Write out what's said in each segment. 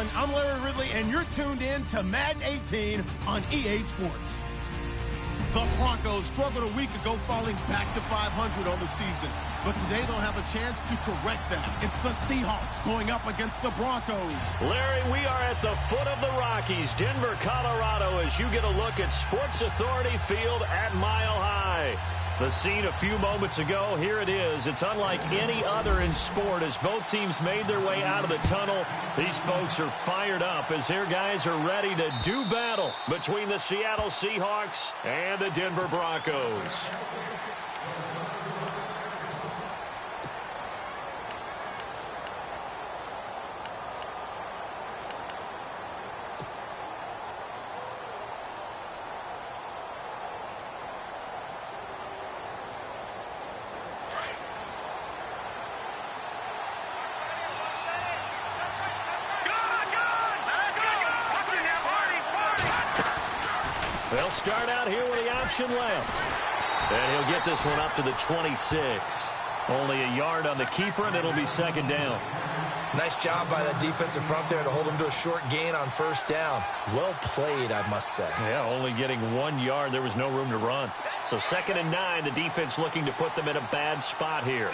everyone. I'm Larry Ridley, and you're tuned in to Madden 18 on EA Sports. The Broncos struggled a week ago, falling back to 500 on the season. But today they'll have a chance to correct that. It's the Seahawks going up against the Broncos. Larry, we are at the foot of the Rockies, Denver, Colorado, as you get a look at Sports Authority Field at Mile High. The scene a few moments ago, here it is. It's unlike any other in sport as both teams made their way out of the tunnel. These folks are fired up as their guys are ready to do battle between the Seattle Seahawks and the Denver Broncos. They'll start out here with the option left. And he'll get this one up to the 26. Only a yard on the keeper, and it'll be second down. Nice job by that defensive front there to hold him to a short gain on first down. Well played, I must say. Yeah, only getting 1 yard. There was no room to run. So 2nd and 9, the defense looking to put them in a bad spot here.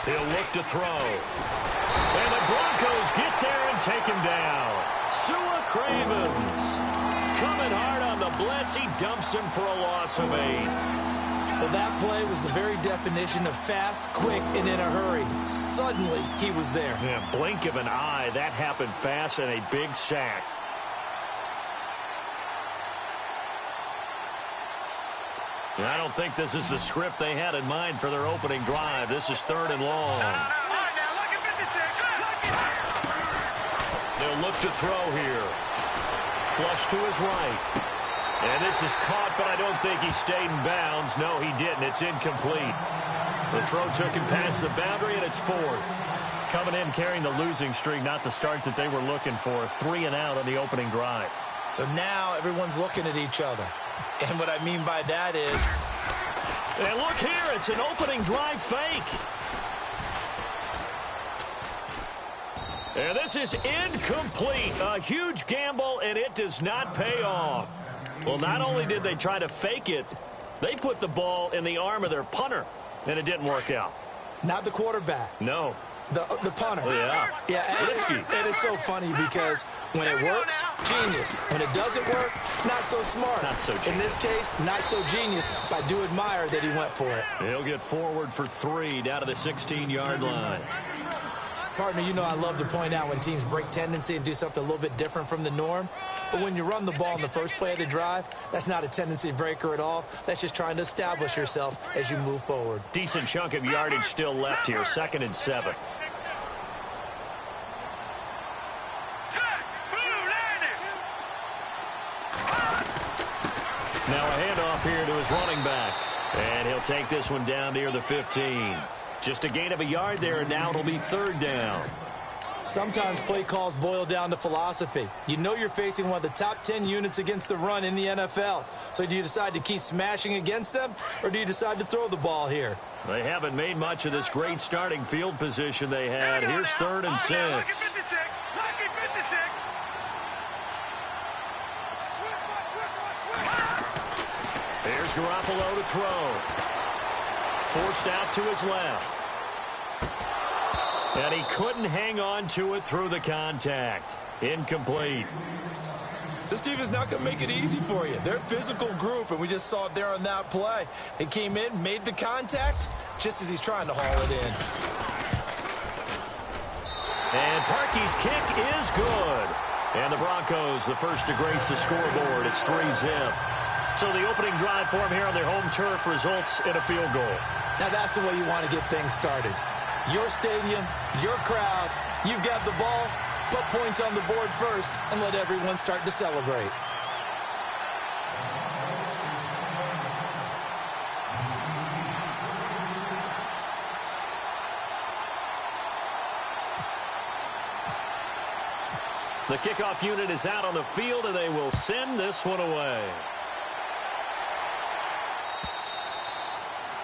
He'll look to throw. And the Broncos get there and take him down. Sua Cravens coming hard on the blitz. He dumps him for a loss of 8. Well, that play was the very definition of fast, quick, and in a hurry. Suddenly, he was there. Yeah, blink of an eye. That happened fast and a big sack. I don't think this is the script they had in mind for their opening drive. This is 3rd and long. They'll look to throw here. Flush to his right. And this is caught, but I don't think he stayed in bounds. No, he didn't. It's incomplete. The throw took him past the boundary, and it's 4th. Coming in carrying the losing streak, not the start that they were looking for. 3 and out on the opening drive. So now everyone's looking at each other. And what I mean by that is... And look here, it's an opening drive fake. And this is incomplete. A huge gamble, and it does not pay off. Well, not only did they try to fake it, they put the ball in the arm of their punter, and it didn't work out. Not the quarterback. No. The punter. Yeah. Yeah, risky. And it's so funny because when it works, genius. When it doesn't work, not so smart. Not so genius. In this case, not so genius, but I do admire that he went for it. He'll get forward for 3 down to the 16-yard line. Partner, you know I love to point out when teams break tendency and do something a little bit different from the norm. But when you run the ball in the first play of the drive, that's not a tendency breaker at all. That's just trying to establish yourself as you move forward. Decent chunk of yardage still left here. 2nd and 7. Now a handoff here to his running back. And he'll take this one down near the 15. Just a gain of a yard there, and now it'll be 3rd down. Sometimes play calls boil down to philosophy. You know you're facing one of the top 10 units against the run in the NFL. So do you decide to keep smashing against them, or do you decide to throw the ball here? They haven't made much of this great starting field position they had. Here's 3rd and 6. Here's Garoppolo to throw. Forced out to his left. And he couldn't hang on to it through the contact. Incomplete. This team is not going to make it easy for you. They're a physical group, and we just saw it there on that play. They came in, made the contact, just as he's trying to haul it in. And Parkey's kick is good. And the Broncos, the first to grace the scoreboard. It's 3-zip. So the opening drive for him here on their home turf results in a field goal. Now that's the way you want to get things started. Your stadium, your crowd, you've got the ball, put points on the board first, and let everyone start to celebrate. The kickoff unit is out on the field, and they will send this one away.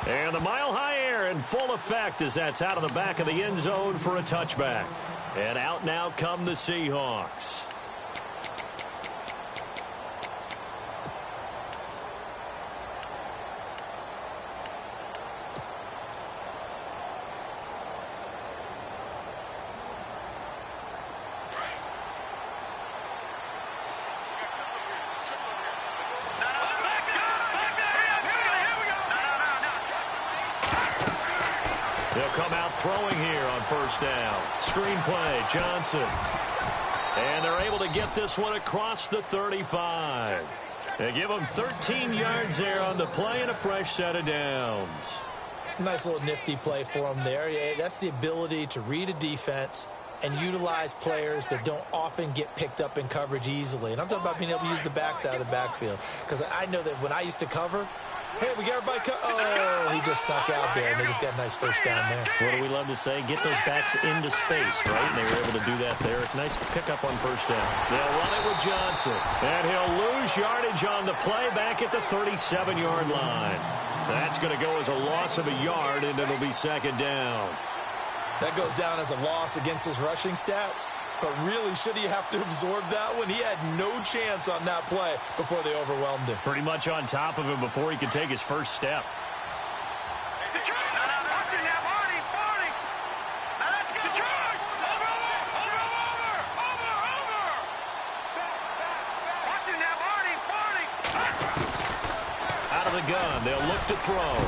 And the Mile High Air there in full effect as that's out of the back of the end zone for a touchback. And out now come the Seahawks. They'll come out throwing here on first down. Screen play, Johnson. And they're able to get this one across the 35. They give them 13 yards there on the play and a fresh set of downs. Nice little nifty play for them there. Yeah, that's the ability to read a defense and utilize players that don't often get picked up in coverage easily. And I'm talking about being able to use the backs out of the backfield. Because I know that when I used to cover, hey, we got everybody. Oh, he just snuck out there, and they just got a nice first down there. What do we love to say? Get those backs into space, right? And they were able to do that there. Nice pickup on first down. They'll run it with Johnson. And he'll lose yardage on the play back at the 37-yard line. That's going to go as a loss of a yard, and it'll be second down. That goes down as a loss against his rushing stats. But really, should he have to absorb that one? He had no chance on that play before they overwhelmed him. Pretty much on top of him before he could take his first step. Out of the gun, they'll look to throw.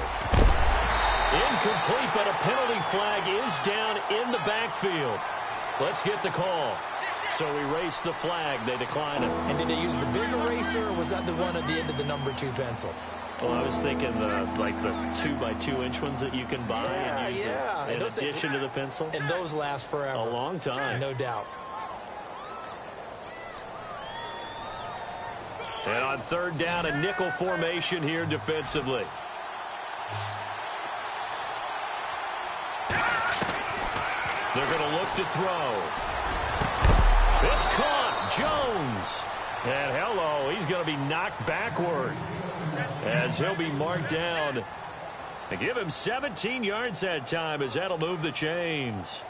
Incomplete, but a penalty flag is down in the backfield. Let's get the call. So erase the flag. They decline it. And did they use the big eraser, or was that the one at the end of the number 2 pencil? Well, I was thinking the 2x2-inch ones that you can buy and use in addition to the pencil. And those last forever. A long time. No doubt. And on third down, a nickel formation here defensively. They're going to look to throw. It's caught. Jones. And hello, he's going to be knocked backward as he'll be marked down. They give him 17 yards that time as that'll move the chains.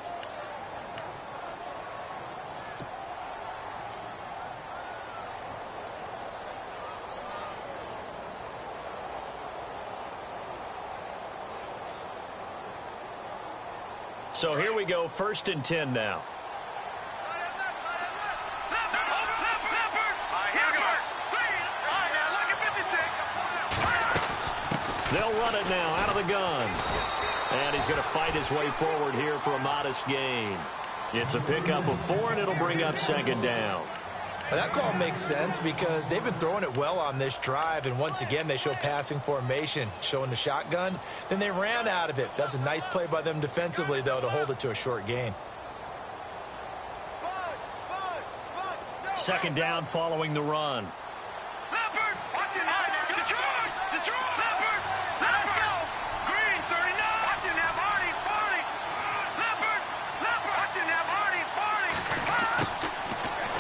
So here we go, 1st and 10 now. They'll run it now out of the gun. And he's going to fight his way forward here for a modest gain. It's a pickup of 4, and it'll bring up second down. That call makes sense because they've been throwing it well on this drive, and once again they show passing formation, showing the shotgun. Then they ran out of it. That's a nice play by them defensively, though, to hold it to a short gain. Second down following the run.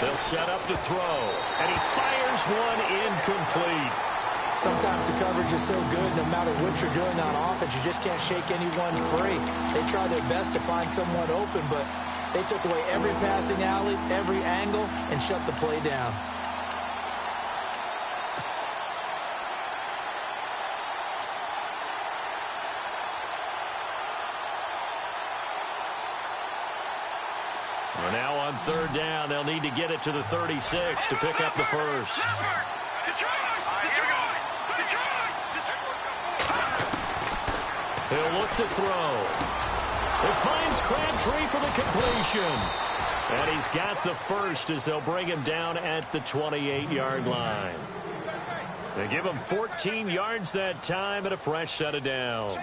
They'll set up to throw, and he fires one incomplete. Sometimes the coverage is so good, no matter what you're doing on offense, you just can't shake anyone free. They try their best to find someone open, but they took away every passing alley, every angle, and shut the play down. We're now on third down. They'll need to get it to the 36 to pick up the first. He'll look to throw. It finds Crabtree for the completion. And he's got the first as they'll bring him down at the 28-yard line. They give him 14 yards that time and a fresh set of downs.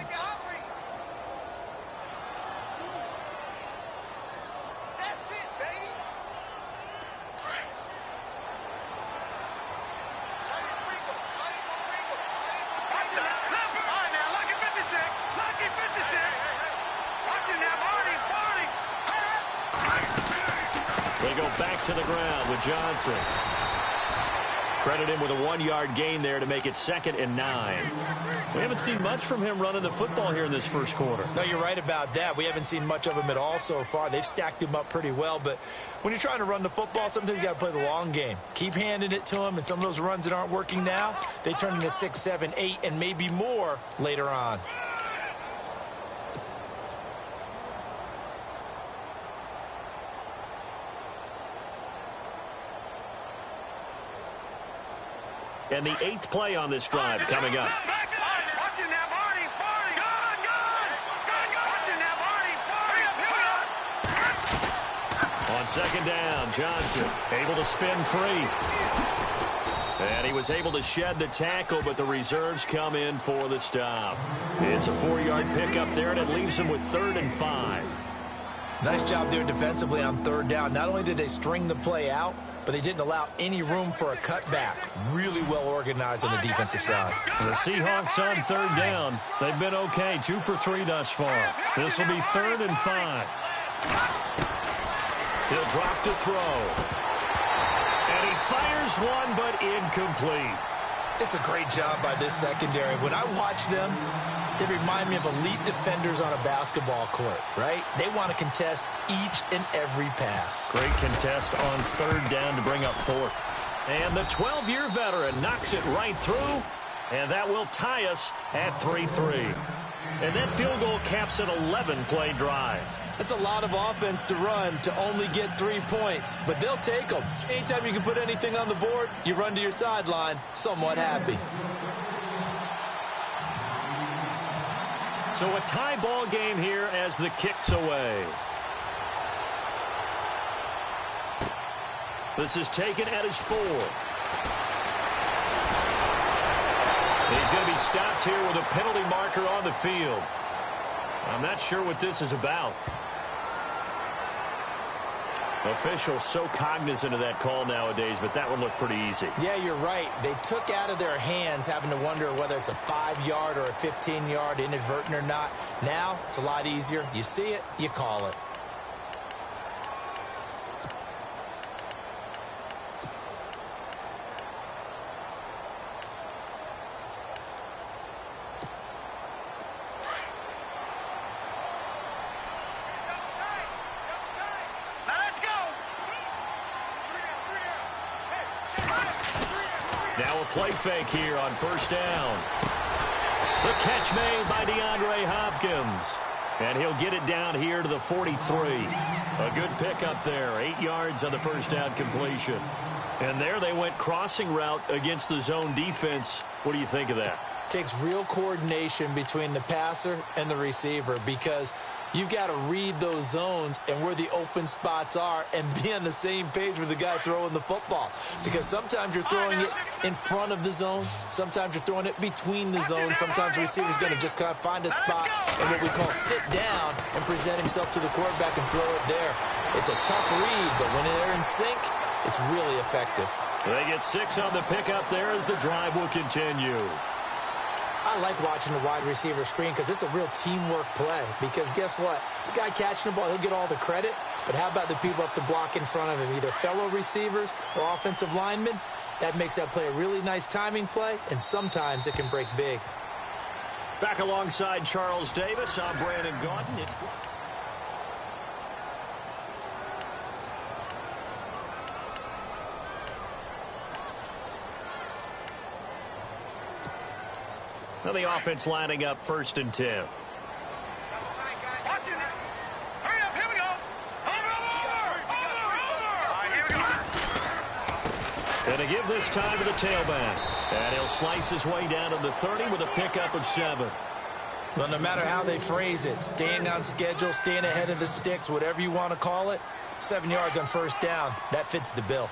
They go back to the ground with Johnson. Credit him with a 1-yard gain there to make it 2nd and 9. We haven't seen much from him running the football here in this first quarter. No, you're right about that. We haven't seen much of him at all so far. They've stacked him up pretty well, but when you're trying to run the football, sometimes you got to play the long game. Keep handing it to him, and some of those runs that aren't working now, they turn into 6, 7, 8, and maybe more later on. And the 8th play on this drive coming up. On 2nd down, Johnson able to spin free. And he was able to shed the tackle, but the reserves come in for the stop. It's a 4-yard pickup there, and it leaves him with 3rd and 5. Nice job there defensively on 3rd down. Not only did they string the play out, but they didn't allow any room for a cutback. Really well organized on the defensive side. The Seahawks on 3rd down. They've been okay, 2 for 3 thus far. This will be 3rd and 5. He'll drop to throw. And he fires one, but incomplete. It's a great job by this secondary. When I watch them, they remind me of elite defenders on a basketball court, right? They want to contest each and every pass. Great contest on 3rd down to bring up 4th. And the 12-year veteran knocks it right through, and that will tie us at 3-3. And that field goal caps an 11-play drive. That's a lot of offense to run to only get 3 points, but they'll take them. Anytime you can put anything on the board, you run to your sideline somewhat happy. So a tie ball game here as the kick's away. This is taken at his 4. He's going to be stopped here with a penalty marker on the field. I'm not sure what this is about. Officials so cognizant of that call nowadays, but that would look pretty easy. Yeah, you're right. They took out of their hands having to wonder whether it's a 5-yard or a 15-yard inadvertent or not. Now, it's a lot easier. You see it, you call it. Now a play fake here on 1st down. The catch made by DeAndre Hopkins. And he'll get it down here to the 43. A good pickup there. 8 yards on the 1st down completion. And there they went crossing route against the zone defense. What do you think of that? Takes real coordination between the passer and the receiver because you've got to read those zones and where the open spots are and be on the same page with the guy throwing the football. Because sometimes you're throwing it in front of the zone. Sometimes you're throwing it between the zones. Sometimes the receiver's going to just kind of find a spot and what we call sit down and present himself to the quarterback and throw it there. It's a tough read, but when they're in sync, it's really effective. They get 6 on the pickup there as the drive will continue. I like watching the wide receiver screen because it's a real teamwork play. Because guess what? The guy catching the ball, he'll get all the credit. But how about the people have to block in front of him, either fellow receivers or offensive linemen? That makes that play a really nice timing play, and sometimes it can break big. Back alongside Charles Davis, I'm Brandon Gaudin. It's now the offense lining up 1st and 10. And to give this time to the tailback. And he'll slice his way down to the 30 with a pickup of 7. Well, no matter how they phrase it, staying on schedule, staying ahead of the sticks, whatever you want to call it, 7 yards on 1st down, that fits the bill.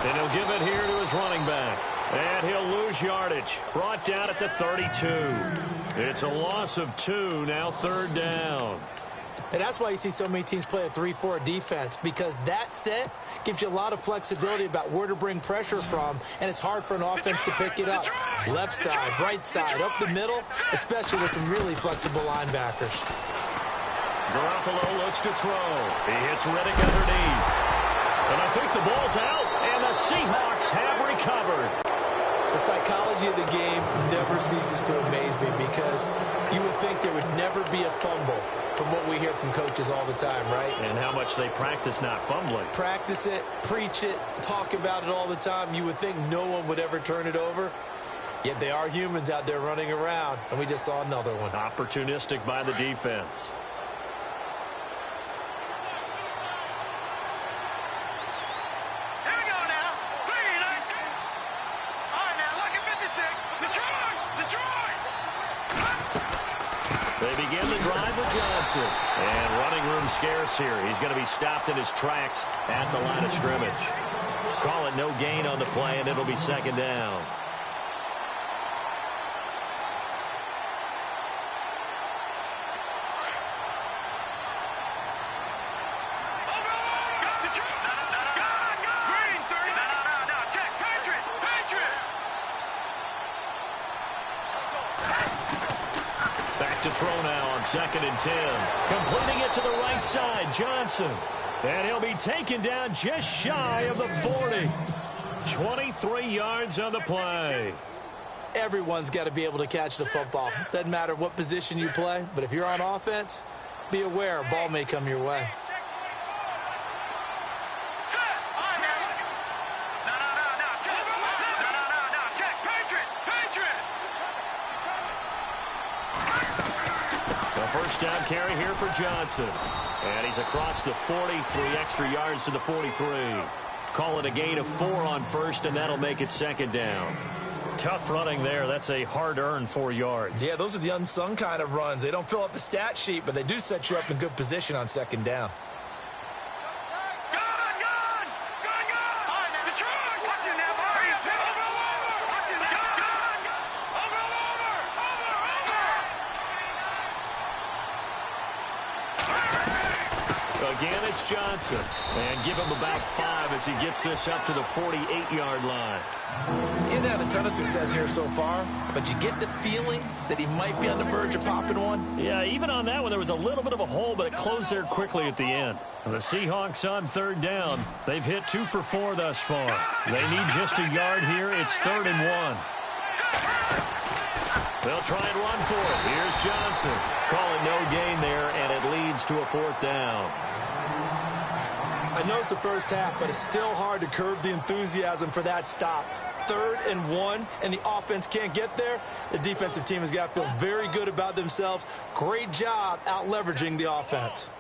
And he'll give it here to his running back. And he'll lose yardage. Brought down at the 32. It's a loss of 2, now 3rd down. And that's why you see so many teams play a 3-4 defense, because that set gives you a lot of flexibility about where to bring pressure from, and it's hard for an offense to pick it up. Left side, right side, up the middle, especially with some really flexible linebackers. Garoppolo looks to throw. He hits Riddick underneath. And I think the ball's out, and the Seahawks have recovered. The psychology of the game never ceases to amaze me, because you would think there would never be a fumble from what we hear from coaches all the time, right? And how much they practice not fumbling. Practice it, preach it, talk about it all the time. You would think no one would ever turn it over. Yet they are humans out there running around, and we just saw another one. Opportunistic by the defense. They begin the drive with Johnson. And running room scarce here. He's going to be stopped in his tracks at the line of scrimmage. Call it no gain on the play, and it'll be second down. To throw now on 2nd and 10. Completing it to the right side, Johnson. And he'll be taken down just shy of the 40. 23 yards on the play. Everyone's got to be able to catch the football. Doesn't matter what position you play, but if you're on offense, be aware a ball may come your way. First down carry here for Johnson. And he's across the 40, 3 extra yards to the 43. Call it a gain of 4 on first, and that'll make it 2nd down. Tough running there. That's a hard-earned 4 yards. Yeah, those are the unsung kind of runs. They don't fill up the stat sheet, but they do set you up in good position on 2nd down. Again, it's Johnson. And give him about 5 as he gets this up to the 48-yard line. He hasn't had a ton of success here so far, but you get the feeling that he might be on the verge of popping one. Yeah, even on that one, there was a little bit of a hole, but it closed there quickly at the end. The Seahawks on 3rd down. They've hit 2 for 4 thus far. They need just a yard here. It's 3rd and 1. They'll try and run for it. Here's Johnson. Call it no gain there, and it leads to a 4th down. I know it's the first half, but it's still hard to curb the enthusiasm for that stop. 3rd and 1, and the offense can't get there. The defensive team has got to feel very good about themselves. Great job out-leveraging the offense.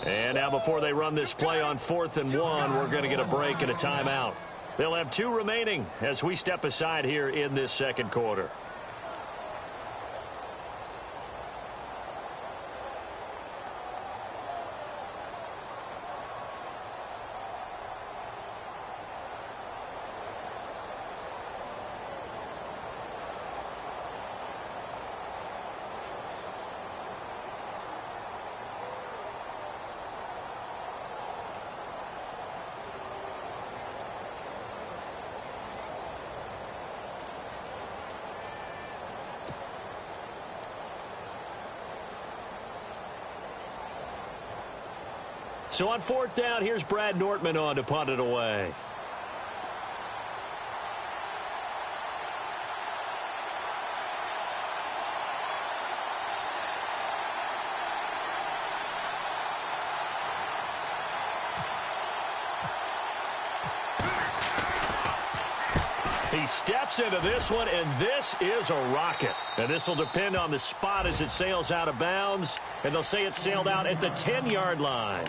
And now before they run this play on 4th and 1, we're going to get a break and a timeout. They'll have 2 remaining as we step aside here in this 2nd quarter. So on 4th down, here's Brad Nortman on to punt it away. He steps into this one, and this is a rocket. And this will depend on the spot as it sails out of bounds. And they'll say it sailed out at the 10-yard line.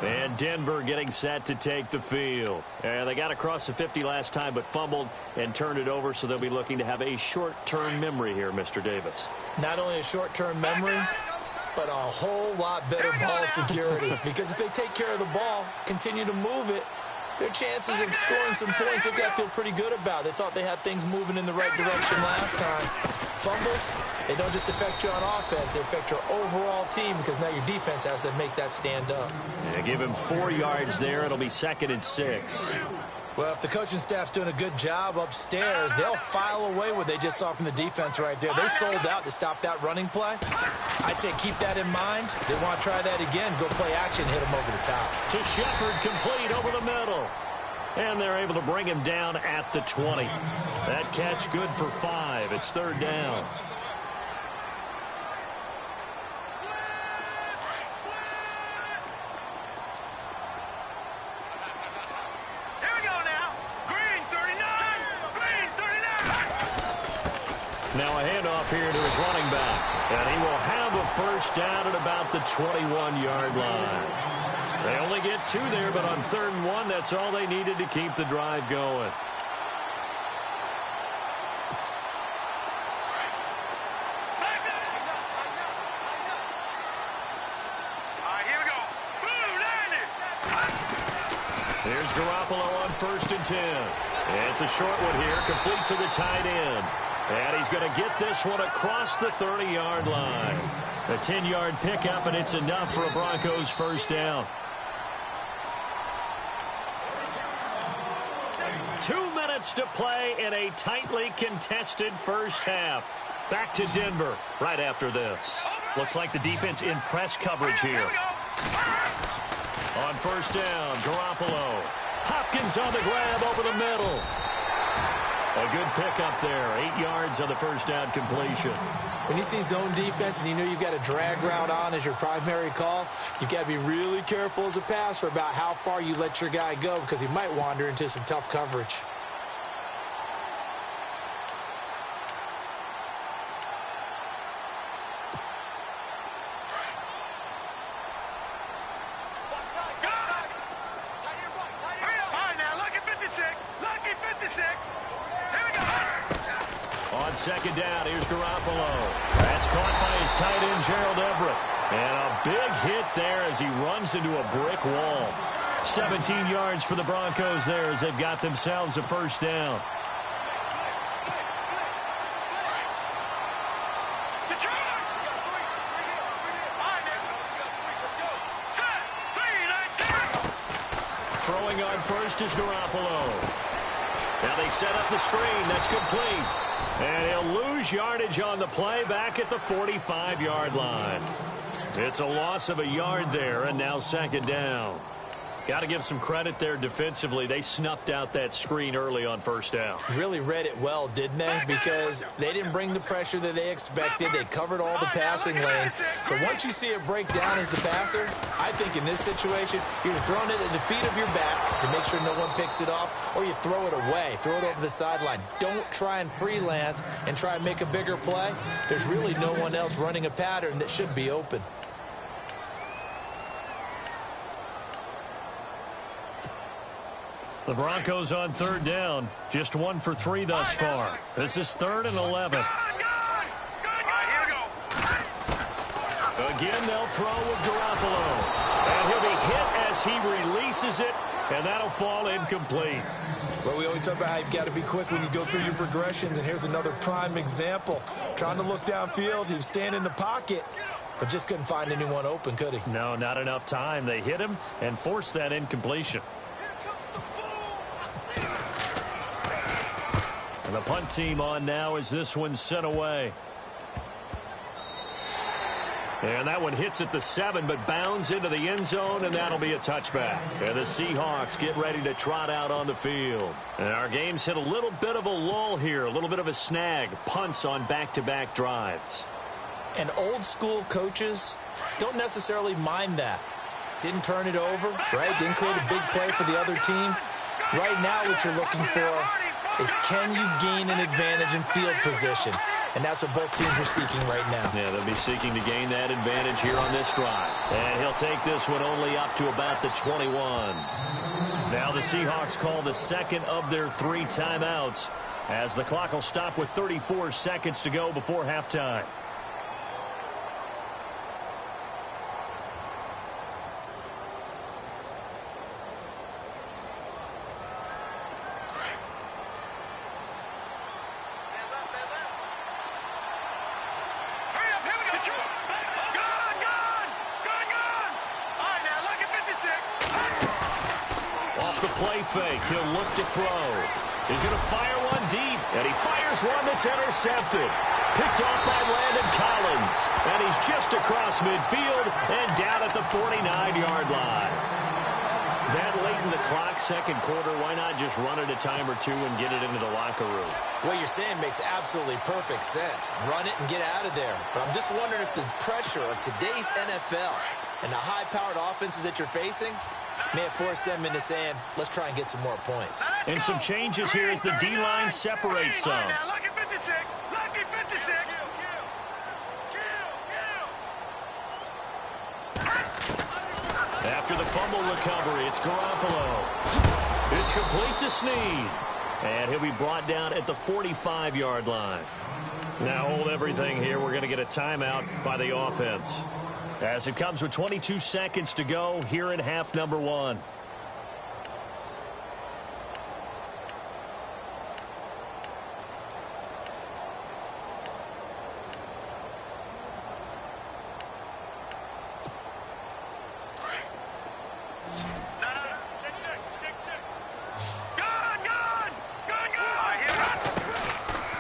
And Denver getting set to take the field. And they got across the 50 last time but fumbled and turned it over, so they'll be looking to have a short-term memory here, Mr. Davis. Not only a short-term memory, but a whole lot better ball security. Because if they take care of the ball, continue to move it, their chances of scoring some points, they've got to feel pretty good about. They thought they had things moving in the right direction last time. Fumbles, they don't just affect you on offense, they affect your overall team because now your defense has to make that stand up. Yeah, give him 4 yards there. It'll be 2nd and 6. Well, if the coaching staff's doing a good job upstairs, they'll file away what they just saw from the defense right there. They sold out to stop that running play. I'd say keep that in mind. If they want to try that again, go play action, hit them over the top. To Shepard, complete over the middle. And they're able to bring him down at the 20. That catch good for 5. It's 3rd down. Now a handoff here to his running back. And he will have a first down at about the 21-yard line. They only get 2 there, but on 3rd and 1, that's all they needed to keep the drive going. Here's Garoppolo on 1st and 10. It's a short one here, complete to the tight end. And he's going to get this one across the 30-yard line. A 10-yard pickup, and it's enough for a Broncos first down. 2 minutes to play in a tightly contested first half. Back to Denver right after this. Looks like the defense in press coverage here. On 1st down, Garoppolo. Hopkins on the grab over the middle. A good pickup there. 8 yards on the first down completion. When you see zone defense and you know you've got a drag route on as your primary call, you've got to be really careful as a passer about how far you let your guy go because he might wander into some tough coverage. On 2nd down, here's Garoppolo. That's caught by his tight end, Gerald Everett. And a big hit there as he runs into a brick wall. 17 yards for the Broncos there as they've got themselves a first down. Throwing on 1st is Garoppolo. Now they set up the screen. That's complete. And he'll lose yardage on the play back at the 45-yard line. It's a loss of a yard there, and now 2nd down. Got to give some credit there defensively. They snuffed out that screen early on 1st down. Really read it well, didn't they? Because they didn't bring the pressure that they expected. They covered all the passing lanes. So once you see it break down as the passer, I think in this situation, you're throwing it at the feet of your back to make sure no one picks it off, or you throw it away, throw it over the sideline. Don't try and freelance and try and make a bigger play. There's really no one else running a pattern that should be open. The Broncos on 3rd down. Just 1 for 3 thus far. This is 3rd and 11. Again, they'll throw with Garoppolo. And he'll be hit as he releases it, and that'll fall incomplete. Well, we always talk about how you've got to be quick when you go through your progressions, and here's another prime example. Trying to look downfield, he was standing in the pocket, but just couldn't find anyone open, could he? No, not enough time. They hit him and forced that incompletion. And the punt team on now as this one's sent away. And that one hits at the 7, but bounds into the end zone, and that'll be a touchback. And the Seahawks get ready to trot out on the field. And our game's hit a little bit of a lull here, a little bit of a snag. Punts on back-to-back drives. And old-school coaches don't necessarily mind that. Didn't turn it over, right? Didn't create a big play for the other team. Right now what you're looking for is can you gain an advantage in field position? And that's what both teams are seeking right now. Yeah, they'll be seeking to gain that advantage here on this drive. And he'll take this one only up to about the 21. Now the Seahawks call the 2nd of their 3 timeouts as the clock will stop with 34 seconds to go before halftime. fake. He'll look to throw. He's going to fire one deep, and he fires one that's intercepted. Picked off by Landon Collins, and he's just across midfield and down at the 49-yard line. That late in the clock, second quarter, why not just run it a time or two and get it into the locker room? What you're saying makes absolutely perfect sense. Run it and get out of there. But I'm just wondering if the pressure of today's NFL and the high-powered offenses that you're facing may have forced them into saying, let's try and get some more points. And some changes here as the D-line separates some. Lucky 56. Lucky 56. After the fumble recovery, it's Garoppolo. It's complete to Snead. And he'll be brought down at the 45-yard line. Now hold everything here. We're going to get a timeout by the offense, as it comes with 22 seconds to go here in half number one.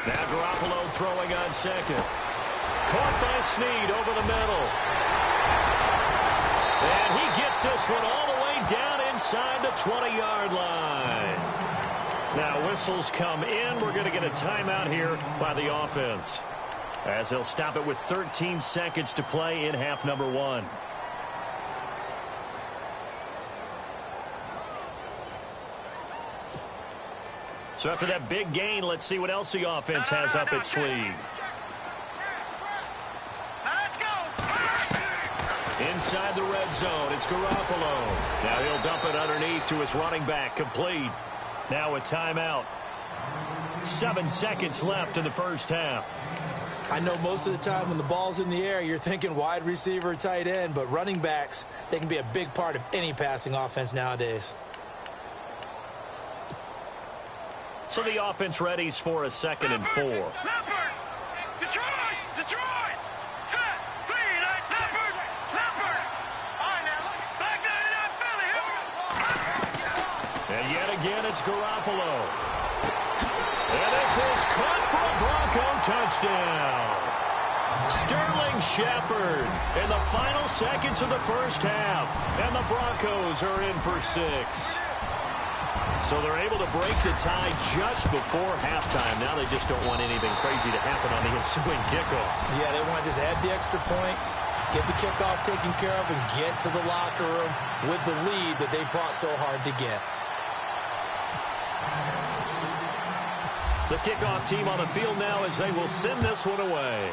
Now Garoppolo throwing on second. Caught by Snead over the middle. And he gets this one all the way down inside the 20-yard line. Now whistles come in. We're going to get a timeout here by the offense, as they'll stop it with 13 seconds to play in half number one. So after that big gain, let's see what else the offense has up its sleeve. Inside the red zone, it's Garoppolo. Now he'll dump it underneath to his running back, complete. Now a timeout. 7 seconds left in the first half. I know most of the time when the ball's in the air, you're thinking wide receiver, tight end, but running backs, they can be a big part of any passing offense nowadays. So the offense readies for a 2nd and 4. Detroit! Set! Clean! Leopard! All right, now, back 99 Philly. And yet again, it's Garoppolo. And this is caught for a Bronco touchdown. Sterling Shepard in the final seconds of the first half. And the Broncos are in for 6. So they're able to break the tie just before halftime. Now they just don't want anything crazy to happen on the ensuing kickoff. Yeah, they want to just add the extra point, get the kickoff taken care of, and get to the locker room with the lead that they fought so hard to get. The kickoff team on the field now as they will send this one away.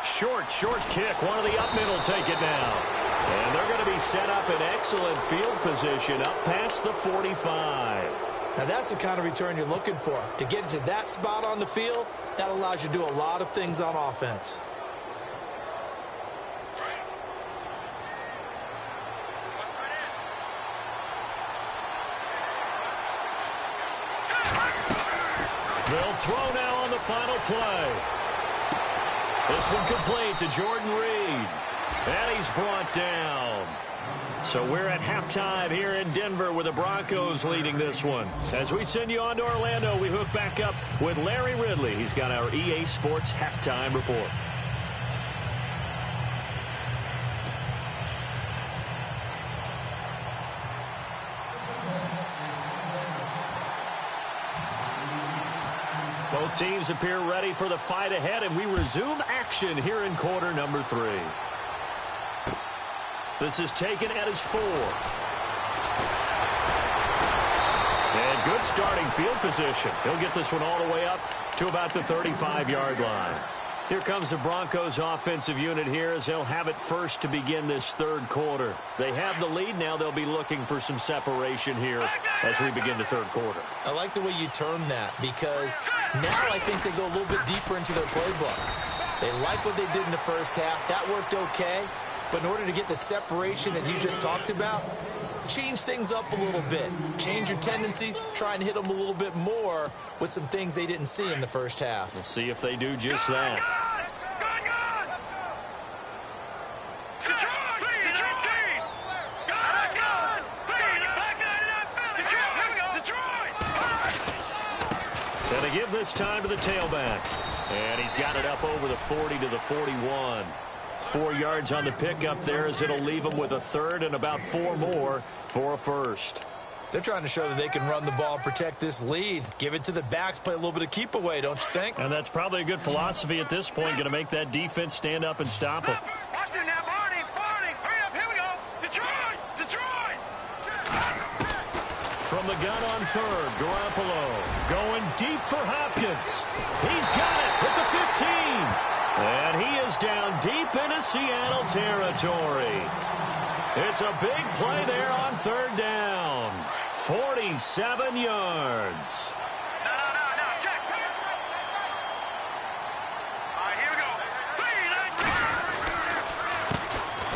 Short kick. One of the up middle take it now. And they're going to be set up in excellent field position up past the 45. Now that's the kind of return you're looking for. To get to that spot on the field, that allows you to do a lot of things on offense. They'll throw now on the final play. This one complete to Jordan Reed. And he's brought down. So we're at halftime here in Denver with the Broncos leading this one. As we send you on to Orlando, we hook back up with Larry Ridley. He's got our EA Sports halftime report. Both teams appear ready for the fight ahead, and we resume action here in quarter number 3. This is taken at his 4. And good starting field position. He'll get this one all the way up to about the 35-yard line. Here comes the Broncos offensive unit here as they'll have it first to begin this third quarter. They have the lead now. They'll be looking for some separation here as we begin the third quarter. I like the way you term that, because now I think they go a little bit deeper into their playbook. They like what they did in the first half. That worked okay. But in order to get the separation that you just talked about, change things up a little bit. Change your tendencies. Try and hit them a little bit more with some things they didn't see in the first half. We'll see if they do just that. And they give this time to the tailback. And he's got it up over the 40 to the 41. 4 yards on the pickup there as it'll leave him with a third and about 4 more for a first. They're trying to show that they can run the ball and protect this lead. Give it to the backs, play a little bit of keep away, don't you think? And that's probably a good philosophy at this point, going to make that defense stand up and stop him. Watch it now, Barney, hurry up, here we go. Detroit. From the gun on third, Garoppolo going deep for Hopkins. He's got it at the 15. And he is down deep into Seattle territory. It's a big play there on third down. 47 yards. No, check. All right, here we go.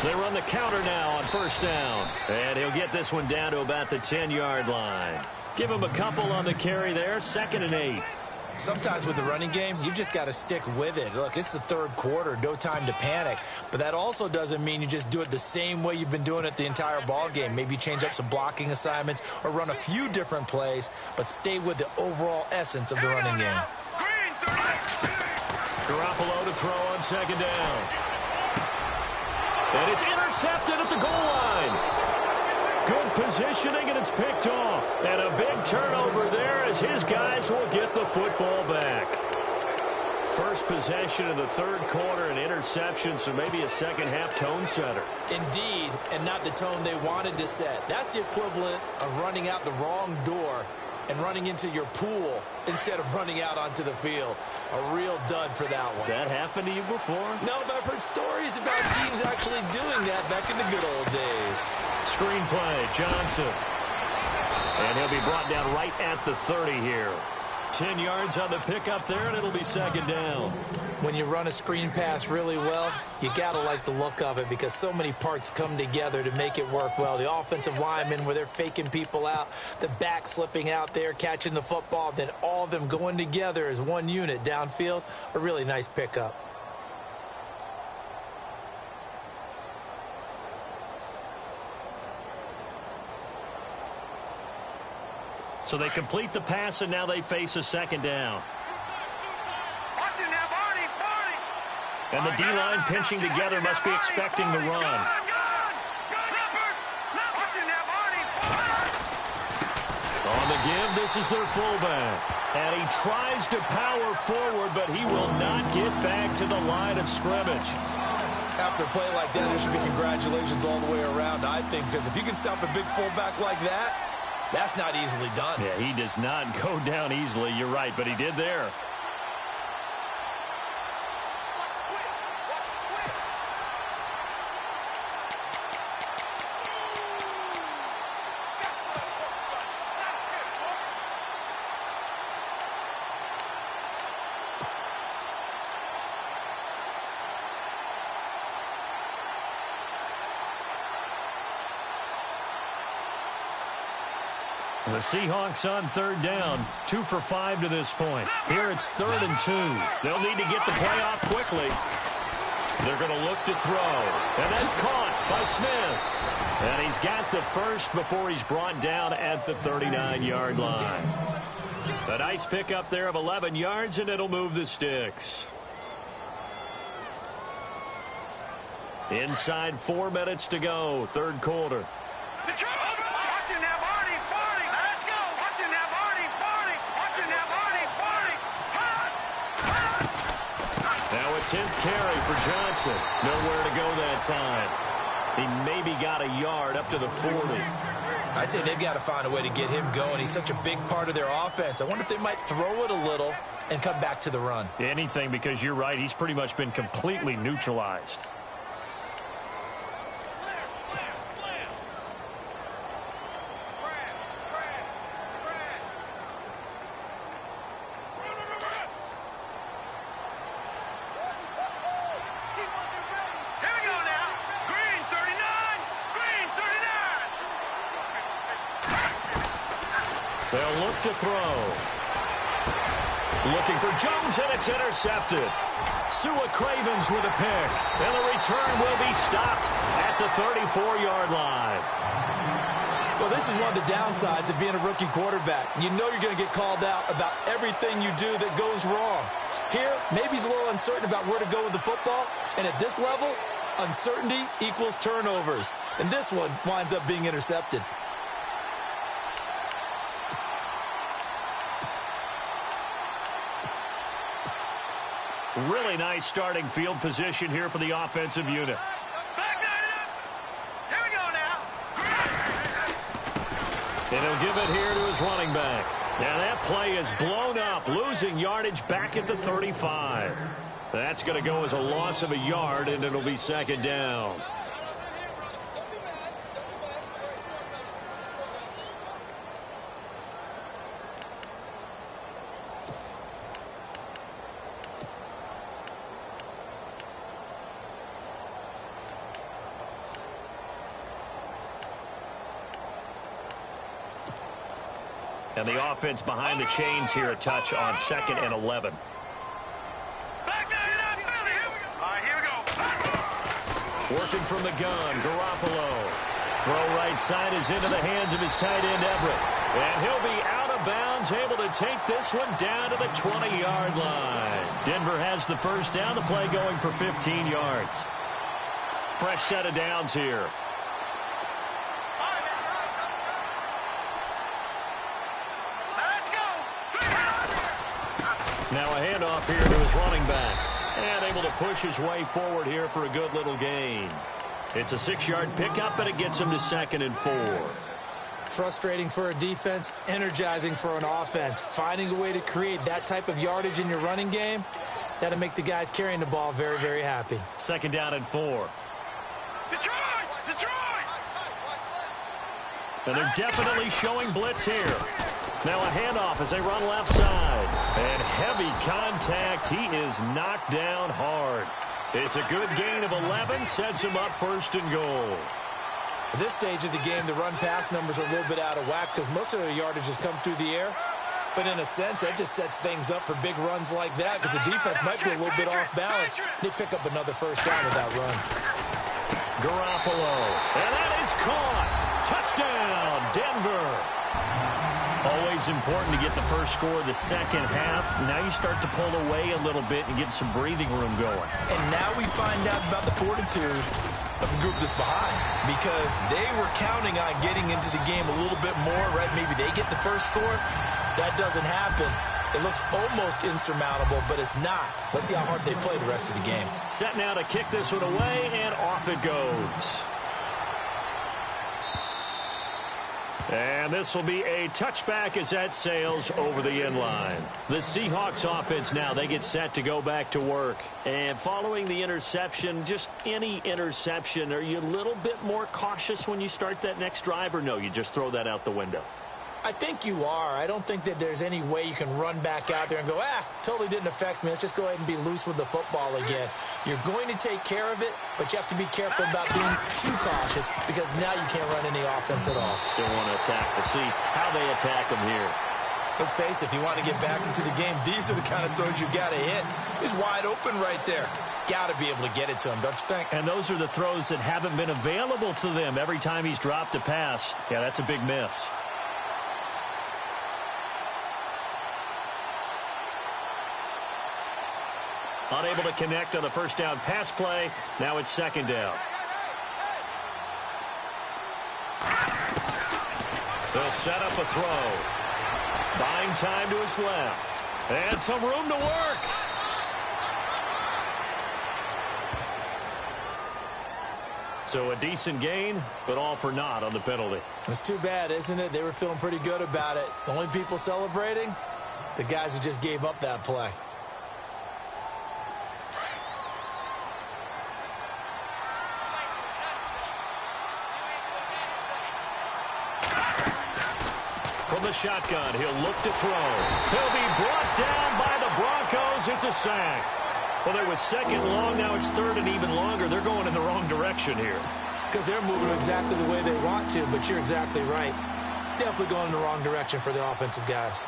They run the counter now on first down. And he'll get this one down to about the 10-yard line. Give him a couple on the carry there. 2nd and 8. Sometimes with the running game, you've just got to stick with it. Look, it's the third quarter, no time to panic. But that also doesn't mean you just do it the same way you've been doing it the entire ball game. Maybe change up some blocking assignments or run a few different plays, but stay with the overall essence of the running game. Garoppolo to throw on 2nd down. And it's intercepted at the goal line. Good positioning, and it's picked off. And a big turnover there as his guys will get the football back. First possession of the third quarter, an interception, so maybe a second-half tone setter. Indeed, and not the tone they wanted to set. That's the equivalent of running out the wrong door and running into your pool instead of running out onto the field. A real dud for that one. Has that happened to you before? No, but I've heard stories about teams actually doing that back in the good old days. Screenplay, Johnson. And he'll be brought down right at the 30 here. 10 yards on the pickup there, and it'll be 2nd down. When you run a screen pass really well, you got to like the look of it because so many parts come together to make it work well. The offensive linemen where they're faking people out, the back slipping out there, catching the football, then all of them going together as one unit downfield. A really nice pickup. So they complete the pass, and now they face a 2nd down. Watch it now, Barney. And the D-line pinching together must be expecting the run. On the give, this is their fullback. And he tries to power forward, but he will not get back to the line of scrimmage. After a play like that, there should be congratulations all the way around, I think, because if you can stop a big fullback like that, that's not easily done. Yeah, he does not go down easily. You're right, but he did there. The Seahawks on 3rd down, 2 for 5 to this point. Here it's 3rd and 2. They'll need to get the play off quickly. They're going to look to throw. And that's caught by Smith. And he's got the first before he's brought down at the 39-yard line. A nice pickup there of 11 yards, and it'll move the sticks. Inside 4 minutes to go, 3rd quarter. Now a 10th carry for Johnson. Nowhere to go that time. He maybe got a yard up to the 40. I'd say they've got to find a way to get him going. He's such a big part of their offense. I wonder if they might throw it a little and come back to the run. Anything, because you're right. He's pretty much been completely neutralized. They'll look to throw. Looking for Jones, and it's intercepted. Sua Cravens with a pick. And the return will be stopped at the 34-yard line. Well, this is one of the downsides of being a rookie quarterback. You know you're going to get called out about everything you do that goes wrong. Here, maybe he's a little uncertain about where to go with the football, and at this level, uncertainty equals turnovers. And this one winds up being intercepted. Really nice starting field position here for the offensive unit. Here we go now. And he'll give it here to his running back. Now that play is blown up, losing yardage back at the 35. That's going to go as a loss of a yard, and it'll be second down. And the offense behind the chains here, a touch on 2nd and 11. Working from the gun, Garoppolo. Throw right side is into the hands of his tight end, Everett. And he'll be out of bounds, able to take this one down to the 20-yard line. Denver has the first down, the play going for 15 yards. Fresh set of downs here. Now a handoff here to his running back. And able to push his way forward here for a good little gain. It's a 6-yard pickup, and it gets him to 2nd and 4. Frustrating for a defense, energizing for an offense. Finding a way to create that type of yardage in your running game, that'll make the guys carrying the ball very, very happy. 2nd down and 4. Detroit! And they're definitely showing blitz here. Now a handoff as they run left side. And heavy contact. He is knocked down hard. It's a good gain of 11. Sets him up 1st and goal. At this stage of the game, the run-pass numbers are a little bit out of whack because most of the yardage has come through the air. But in a sense, that just sets things up for big runs like that because the defense might be a little bit off balance. They pick up another first down with that run. Garoppolo. And that is caught. Touchdown, Denver. Always important to get the first score of the second half. Now you start to pull away a little bit and get some breathing room going. And now we find out about the fortitude of the group that's behind because they were counting on getting into the game a little bit more, right? Maybe they get the first score. That doesn't happen. It looks almost insurmountable, but it's not. Let's see how hard they play the rest of the game. Set now to kick this one away, and off it goes. And this will be a touchback as that sails over the end line. The Seahawks offense now, they get set to go back to work. And following the interception, just any interception, are you a little bit more cautious when you start that next drive, or no, you just throw that out the window? I think you are. I don't think that there's any way you can run back out there and go, totally didn't affect me. Let's just go ahead and be loose with the football again. You're going to take care of it, but you have to be careful about being too cautious because now you can't run any offense at all. Still want to attack. We'll see how they attack them here. Let's face it, if you want to get back into the game, these are the kind of throws you got to hit. He's wide open right there. Got to be able to get it to him, don't you think? And those are the throws that haven't been available to them every time he's dropped a pass. Yeah, that's a big miss. Unable to connect on the first down pass play. Now it's 2nd down. They'll set up a throw. Buying time to his left. And some room to work. So a decent gain, but all for naught on the penalty. It's too bad, isn't it? They were feeling pretty good about it. The only people celebrating, the guys who just gave up that play. From the shotgun, he'll look to throw. He'll be brought down by the Broncos. It's a sack. Well, there was 2nd long. Now it's 3rd and even longer. They're going in the wrong direction here. Because they're moving exactly the way they want to, but you're exactly right. Definitely going in the wrong direction for the offensive guys.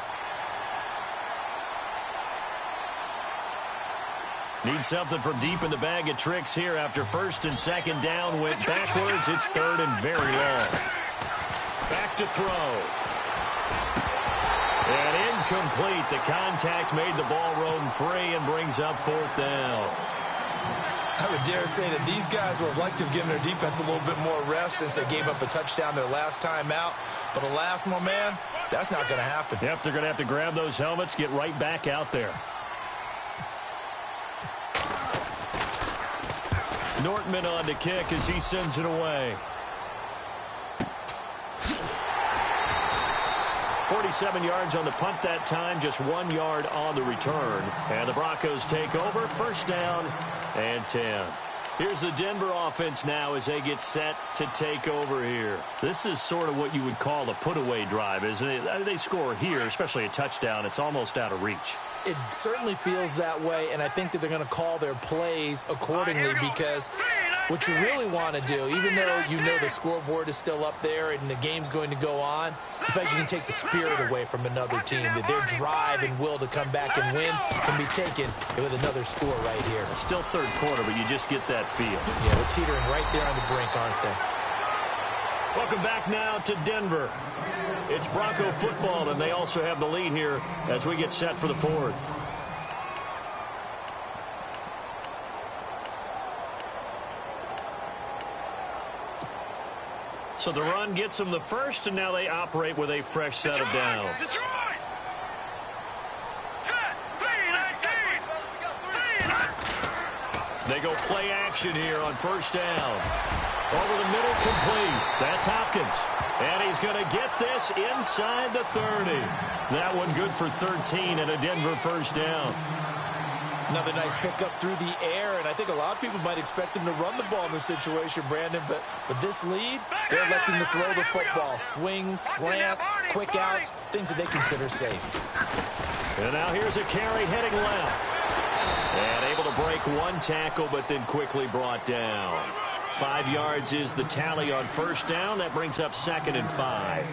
Need something from deep in the bag of tricks here after 1st and 2nd down went backwards. It's 3rd and very long. Back to throw. And incomplete. The contact made the ball roam free and brings up 4th down. I would dare say that these guys would have liked to have given their defense a little bit more rest since they gave up a touchdown their last time out. But alas, my man, that's not going to happen. Yep, they're going to have to grab those helmets, get right back out there. Nortman on the kick as he sends it away. 47 yards on the punt that time, just 1 yard on the return. And the Broncos take over, 1st down and 10. Here's the Denver offense now as they get set to take over here. This is sort of what you would call a put-away drive, isn't it? They score here, especially a touchdown. It's almost out of reach. It certainly feels that way, and I think that they're going to call their plays accordingly because what you really want to do, even though you know the scoreboard is still up there and the game's going to go on, in fact, you can take the spirit away from another team, that their drive and will to come back and win can be taken with another score right here. Still 3rd quarter, but you just get that feel. Yeah, they're teetering right there on the brink, aren't they? Welcome back now to Denver. It's Bronco football, and they also have the lead here as we get set for the 4th. So the run gets them the first, and now they operate with a fresh set of downs. They go play action here on 1st down. Over the middle, complete. That's Hopkins. And he's going to get this inside the 30. That one good for 13 and a Denver 1st down. Another nice pickup through the air, and I think a lot of people might expect him to run the ball in this situation, Brandon, but with this lead, they're electing to throw the football. Swings, slants, quick outs, things that they consider safe. And now here's a carry heading left. And able to break 1 tackle, but then quickly brought down. 5 yards is the tally on 1st down. That brings up 2nd and 5.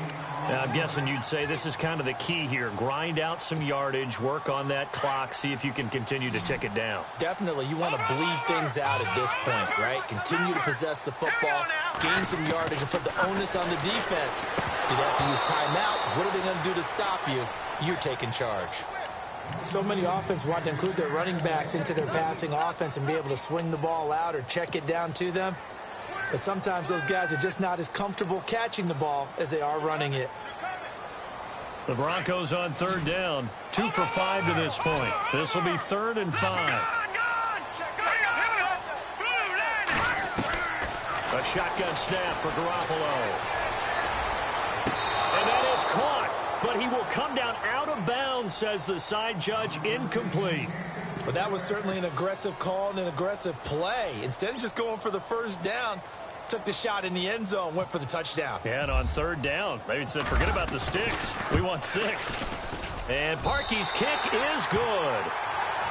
Now, I'm guessing you'd say this is kind of the key here. Grind out some yardage, work on that clock, see if you can continue to tick it down. Definitely. You want to bleed things out at this point, right? Continue to possess the football, gain some yardage, and put the onus on the defense. Do they have to use timeouts? What are they going to do to stop you? You're taking charge. So many offenses want to include their running backs into their passing offense and be able to swing the ball out or check it down to them. But sometimes those guys are just not as comfortable catching the ball as they are running it. The Broncos on 3rd down. 2 for 5 to this point. This will be 3rd and 5. A shotgun snap for Garoppolo. And that is caught. But he will come down out of bounds, says the side judge. Incomplete. But that was certainly an aggressive call and an aggressive play. Instead of just going for the 1st down, took the shot in the end zone, went for the touchdown. Yeah, and on 3rd down, maybe said, forget about the sticks. We want 6. And Parkey's kick is good.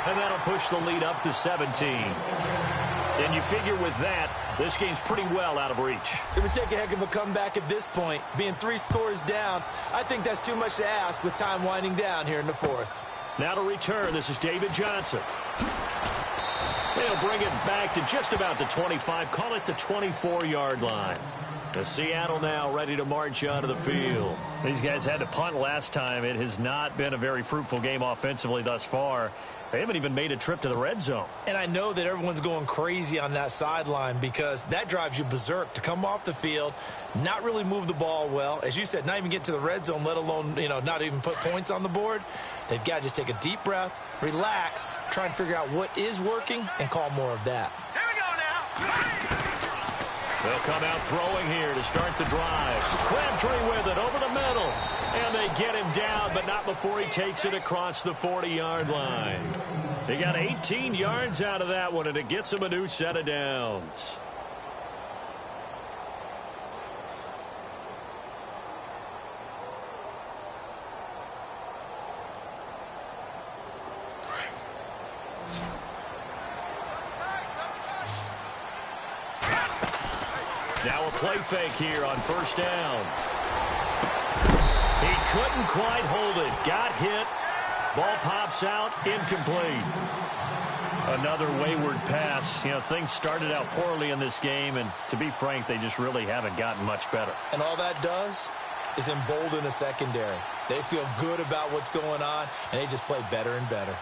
And that'll push the lead up to 17. And you figure with that, this game's pretty well out of reach. It would take a heck of a comeback at this point. Being 3 scores down, I think that's too much to ask with time winding down here in the 4th. Now to return, this is David Johnson. They'll bring it back to just about the 25, call it the 24-yard line. The Seattle now ready to march onto the field. These guys had to punt last time. It has not been a very fruitful game offensively thus far. They haven't even made a trip to the red zone. And I know that everyone's going crazy on that sideline because that drives you berserk to come off the field, not really move the ball well. As you said, not even get to the red zone, let alone, not even put points on the board. They've got to just take a deep breath, relax, try and figure out what is working, and call more of that. Here we go now. They'll come out throwing here to start the drive. Crabtree with it over the middle. And they get him down, but not before he takes it across the 40-yard line. They got 18 yards out of that one, and it gets him a new set of downs. Now a play fake here on 1st down. He couldn't quite hold it. Got hit. Ball pops out. Incomplete. Another wayward pass. Things started out poorly in this game, and to be frank, they just really haven't gotten much better. And all that does, is embolden the secondary. They feel good about what's going on, and they just play better and better.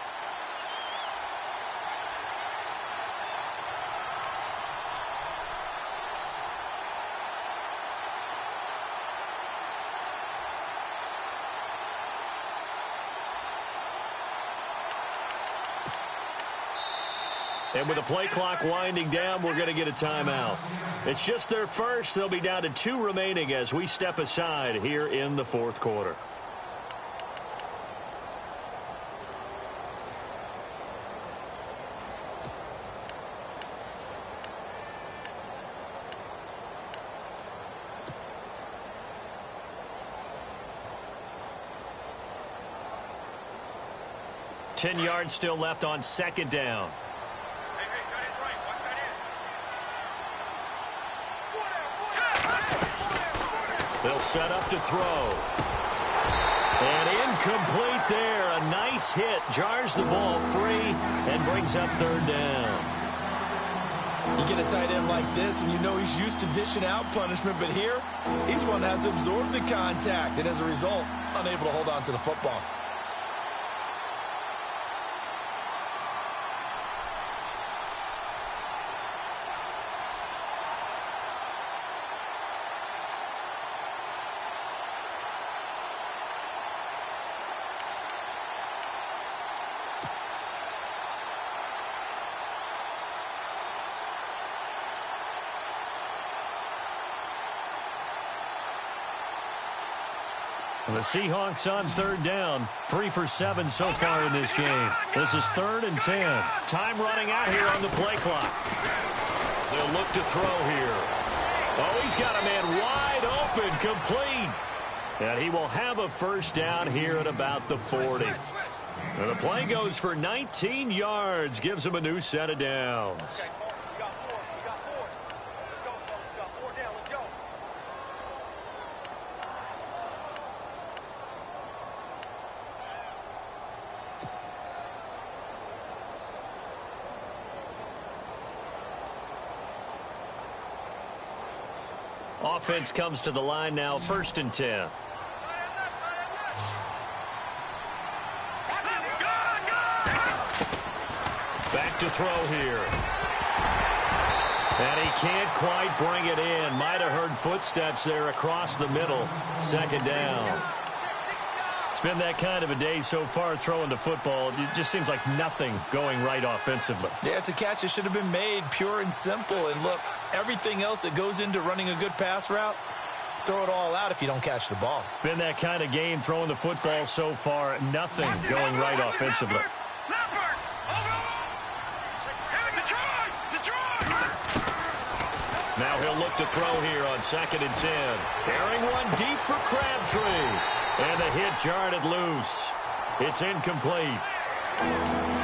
And with the play clock winding down, we're going to get a timeout. It's just their first. They'll be down to 2 remaining as we step aside here in the fourth quarter. Ten yards still left on second down. They'll set up to throw. And incomplete there. A nice hit. Jars the ball free and brings up third down. You get a tight end like this, and you know he's used to dishing out punishment, but here, he's the one that has to absorb the contact, and as a result, unable to hold on to the football. The Seahawks on third down. 3 for 7 so far in this game. This is 3rd and 10. Time running out here on the play clock. They'll look to throw here. Oh, he's got a man wide open, complete. And he will have a first down here at about the 40. And the play goes for 19 yards. Gives him a new set of downs. Offense comes to the line now, 1st and 10. Back to throw here. And he can't quite bring it in. Might have heard footsteps there across the middle. 2nd down. It's been that kind of a day so far throwing the football. It just seems like nothing going right offensively. Yeah, it's a catch that should have been made, pure and simple. And look, everything else that goes into running a good pass route, throw it all out if you don't catch the ball. Been that kind of game throwing the football so far. Nothing going right offensively. Now he'll look to throw here on 2nd and 10. Airing one deep for Crabtree. And the hit jarred it loose. It's incomplete.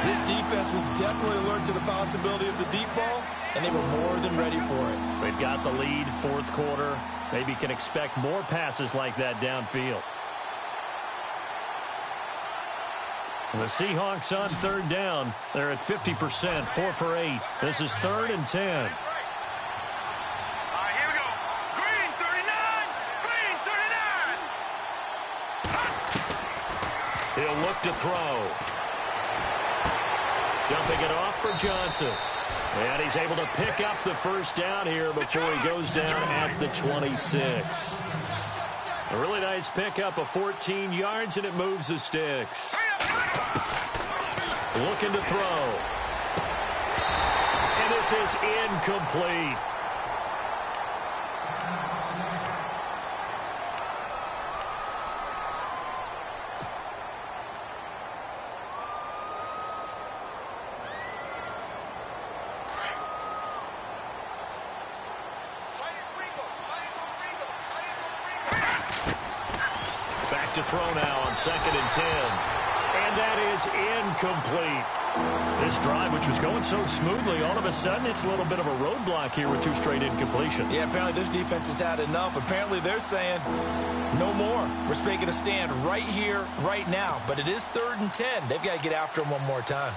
This defense was definitely alert to the possibility of the deep ball, and they were more than ready for it. They've got the lead, 4th quarter. Maybe can expect more passes like that downfield. And the Seahawks on 3rd down. They're at 50%, 4 for 8. This is 3rd and 10. He'll look to throw. Dumping it off for Johnson. And he's able to pick up the first down here before he goes down at the 26. A really nice pickup of 14 yards, and it moves the sticks. Looking to throw. And this is incomplete. To throw now on 2nd and 10. And that is incomplete. This drive, which was going so smoothly, all of a sudden it's a little bit of a roadblock here with 2 straight incompletions. Yeah, apparently this defense has had enough. Apparently they're saying no more. We're making a stand right here, right now. But it is 3rd and 10. They've got to get after him one more time.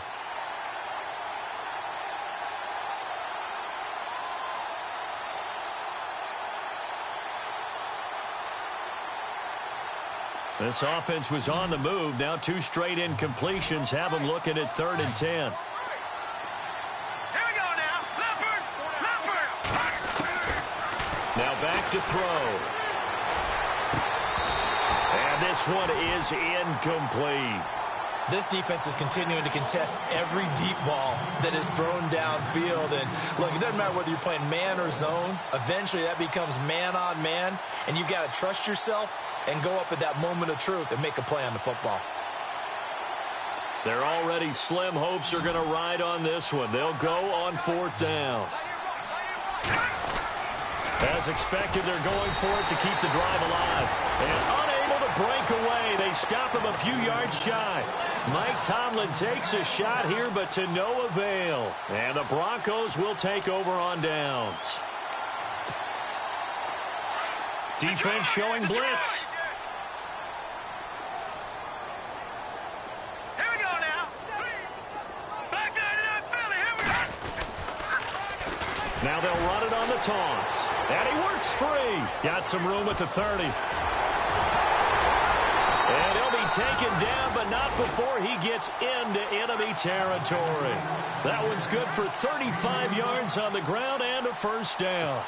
This offense was on the move. Now 2 straight incompletions have them looking at 3rd and 10. Here we go now. Flipper. Now back to throw. And this one is incomplete. This defense is continuing to contest every deep ball that is thrown downfield. And look, it doesn't matter whether you're playing man or zone. Eventually that becomes man on man. And you've got to trust yourself and go up at that moment of truth and make a play on the football. Their already slim hopes are going to ride on this one. They'll go on 4th down. As expected, they're going for it to keep the drive alive. And unable to break away. They stop him a few yards shy. Mike Tomlin takes a shot here, but to no avail. And the Broncos will take over on downs. Defense showing blitz. Here we go now. Back 99 Philly. Here we go. Now they'll run it on the toss. And he works free. Got some room at the 30. And he'll be taken down, but not before he gets into enemy territory. That one's good for 35 yards on the ground and a 1st down.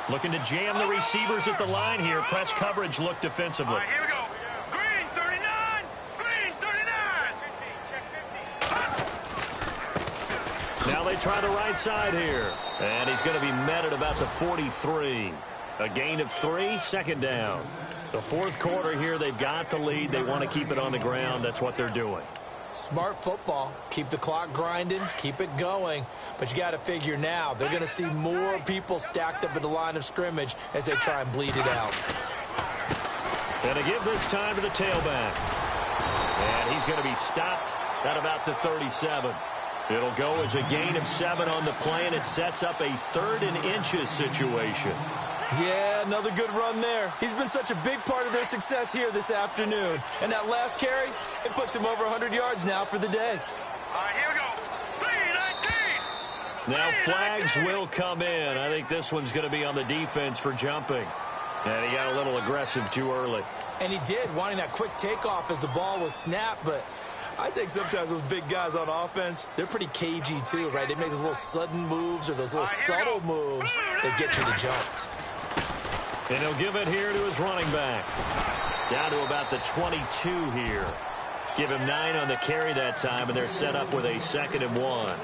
Looking to jam the receivers at the line here. Press coverage look defensively. All right, here we go. Green 39. Green 39. Now they try the right side here. And he's going to be met at about the 43. A gain of 3, 2nd down. The 4th quarter here, they've got the lead. They want to keep it on the ground. That's what they're doing. Smart football. Keep the clock grinding. Keep it going. But you got to figure now, they're going to see more people stacked up at the line of scrimmage as they try and bleed it out. And to give this time to the tailback. And he's going to be stopped at about the 37. It'll go as a gain of 7 on the play, and it sets up a 3rd and inches situation. Yeah, another good run there. He's been such a big part of their success here this afternoon. And that last carry, it puts him over 100 yards now for the day. All right, here we go. 319. Now flags will come in. I think this one's going to be on the defense for jumping. And he got a little aggressive too early. And he did, wanting that quick takeoff as the ball was snapped, but I think sometimes those big guys on offense, they're pretty cagey too, right? They make those little sudden moves or those little subtle moves that get you to jump. And he'll give it here to his running back. Down to about the 22 here. Give him 9 on the carry that time, and they're set up with a 2nd and 1.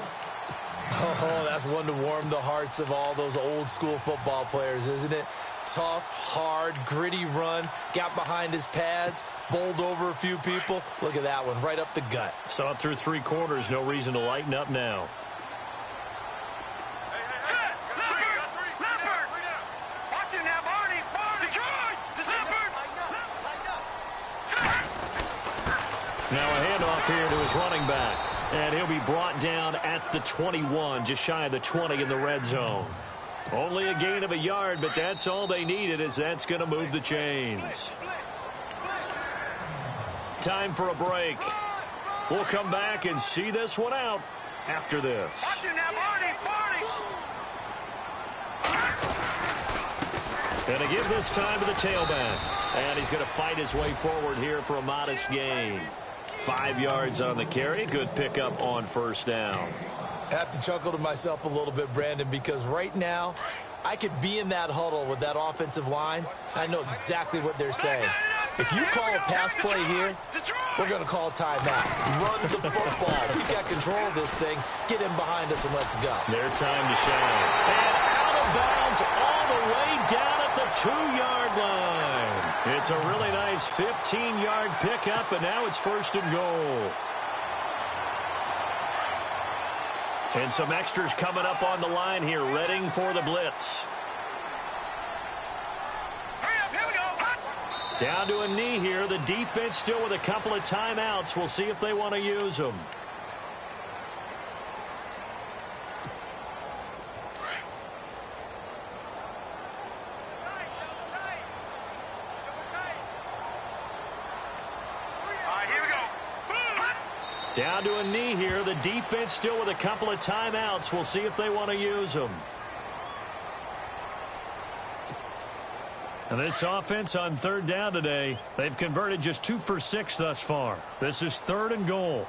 Oh, that's one to warm the hearts of all those old school football players, isn't it? Tough, hard, gritty run. Got behind his pads, bowled over a few people. Look at that one, right up the gut. So up through 3 quarters, no reason to lighten up now. Now a handoff here to his running back. And he'll be brought down at the 21, just shy of the 20 in the red zone. Only a gain of a yard, but that's all they needed, as that's going to move the chains. Time for a break. We'll come back and see this one out after this. And to give this time to the tailback. And he's going to fight his way forward here for a modest gain. 5 yards on the carry. Good pickup on 1st down. I have to chuckle to myself a little bit, Brandon, because right now I could be in that huddle with that offensive line. I know exactly what they're saying. If you call a pass play here, we're going to call a timeout. Run the football. We've got control of this thing. Get in behind us and let's go. Their time to shine. And out of bounds all the way down at the 2-yard line. It's a really nice 15-yard pickup, and now it's 1st and goal. And some extras coming up on the line here, readying for the blitz. Down to a knee here. The defense still with a couple of timeouts. We'll see if they want to use them. Down to a knee here. The defense still with a couple of timeouts. We'll see if they want to use them. And this offense on third down today, they've converted just 2 for 6 thus far. This is 3rd and goal.